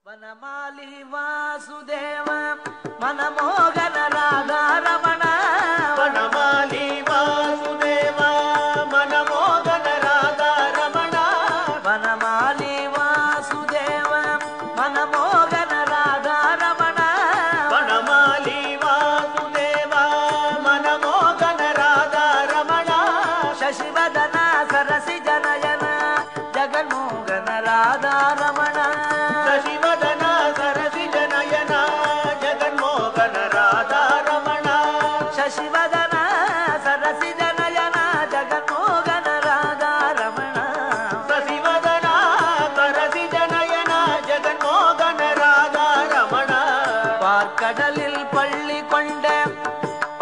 ವನಮಾಲಿ ವಾಸುದೇವ ಮನಮೋಹನ ರಾಧಾರಮಣ ವನಮಾಲಿ ವಾಸುದೇವ ಮನಮೋಹನ ರಾಧಾರಮಣ ವನಮಾಲಿ ವಾಸುದೇವ ಮನಮೋಹನ ರಾಧಾರಮಣ ವನಮಾಲಿ ವಾಸುದೇವ ಮನಮೋಹನ ರಾಧಾರಮಣ ಶಶಿವದನ ಸರಸಿ ಜನಯನ ಜಗನ್ಮೋಹನ ರಾಧಾರಮಣ ಶಶಿವದನ ಸರಸಿ ಜನಯನ ಜಗನ್ಮೋಹನ ರಾಧಾರಮಣ ಶಶಿವದನ ಸರಸಿ ಜನಯನ ಜಗನ್ಮೋಹನ ರಾಧಾರಮಣ ಶಶಿವದನ ಸರಸಿ ಜನಯನ ಜಗನ್ಮೋಹನ ರಾಧಾರಮಣ பார்க்கடலில் பள்ளி கொண்ட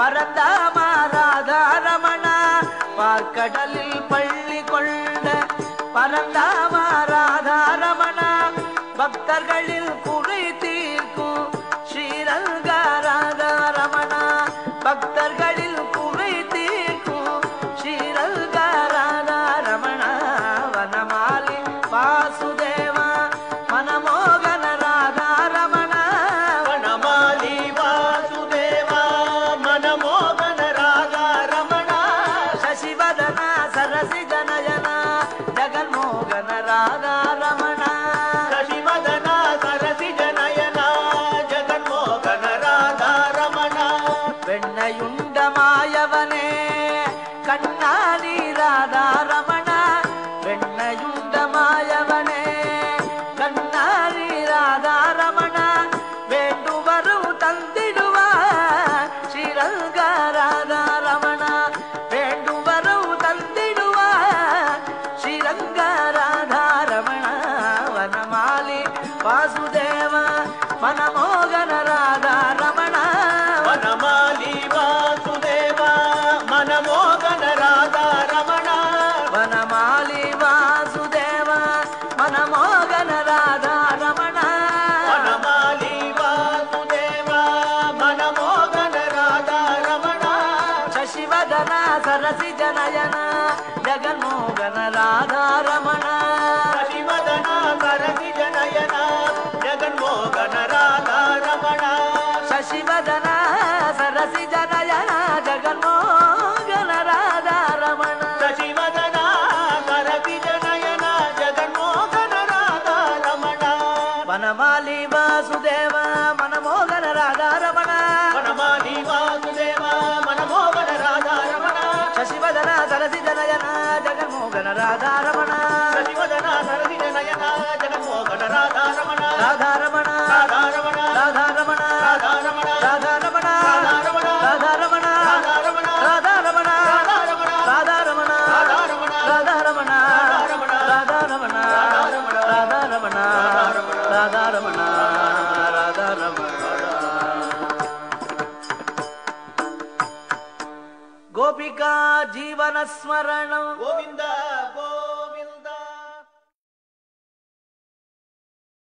பரந்தாம ராதாரமண பார்க்கடலில் பள்ளி கொண்ட பரந்தாம ராதாரமண பக்தர்களில் குறை தீர்க்கும் ஸ்ரீரங்க ராதாரமண பக்தர்களில் குறை தீர்க்கும் ஸ்ரீரங்க ராதாரமಣ வனமாಲಿ வாசுದೇವ ಮನಮೋಹನ ರಾಧಾರಮಣ ವನಮಾಲಿ ವಾಸುದೇವ ಮನಮೋಹನ ರಾಧಾರಮಣ ಶಶಿವದನ ಸರಸಿ ಜನಯನ ಜಗನ್ಮೋಹನ ರಾಧಾರಮಣ ಶಶಿವದನ ಸರಸಿ ಜನಯನ ಜಗನ್ಮೋಹನ ರಾಧಾರಮಣ வெண்ணையுண்ட மாயவனே கண்ணாடி ராಧಾರಮಣ வெண்ணையுண்ட மாயவனே கண்ணாடி ராಧಾರಮಣ வேண்டுವರು ತಂದಿಡುವ ಶ್ರೀರಂಗ ರಾಧಾರಮಣ வேண்டுವರು ತಂದಿಡುವ ಶ್ರೀರಂಗ ರಾಧಾರಮಣ ವನಮಾಲಿ ವಾಸುದೇವ ಮನಮೋಹನ ರಾಧಾರಮಣ ವನಮಾಲಿ ವಾಸುದೇವ ಮನಮೋಹನ ರಾಧಾರಮಣ ವನಮಾಲಿ ವಾಸುದೇವ ಮನಮೋಹನ ರಾಧಾರಮಣ ವನಮಾಲಿ ವಾಸುದೇವ ಮನಮೋಹನ ರಾಧಾರಮಣ ಶಶಿವದನ ಸರಸಿ ಜನಯನ ಜಗನ್ಮೋಹನ ರಾಧಾರಮಣ ಶಶಿವದನ ಸರಸಿ ಜನಯನ ಜಗನ್ಮೋಹನ ರಾಧಾರಮಣ ಶಶಿವದನ ಸರಸಿ ಜನಯನ ಜಗನ್ಮೋಹನ ರಾಧಾರಮಣ ಶಶಿವದನ ಸರಸಿ ಜನಯನ ಜಗನ್ಮೋಹನ ರಾಧಾರಮಣ ವನಮಾಲಿ ವಾಸುದೇವ ಮನಮೋಹನ ರಾಧಾರಮಣ ವನಮಾಲಿ ವಾಸುದೇವ ಮನಮೋಹನ ರಾಧಾರಮಣ ಶಶಿವದನ ಸರಸಿ ಜನಯನ ಜಗನ್ಮೋಹನ ರಾಧಾರಮಣ ಶಶಿವದನ ಸರಸಿ ಜನಯನ ಜಗನ್ಮೋಹನ ರಾಧಾರಮಣ ರಾಧಾರಮಣ ರಾಧಾರಮಣ ರಾಧಾರಮಣ ರಾಧಾರಮಣ ರಾಧಾರಮಣ ರಾಧಾರಮಣ ರಾಧಾರಮಣ ರಾಧಾರಮಣ ರಾಧಾರಮಣ ರಾಧಾರಮಣ ರಾಧಾರಮಣ ರಾಧಾರಮಣ ರಾಧಾರಮಣ ರಾಧಾರಮಣ ರಾಧಾರಮಣ ಗೋಪಿಕಾ ಜೀವನ ಸ್ಮರಣ ಗೋವಿಂದ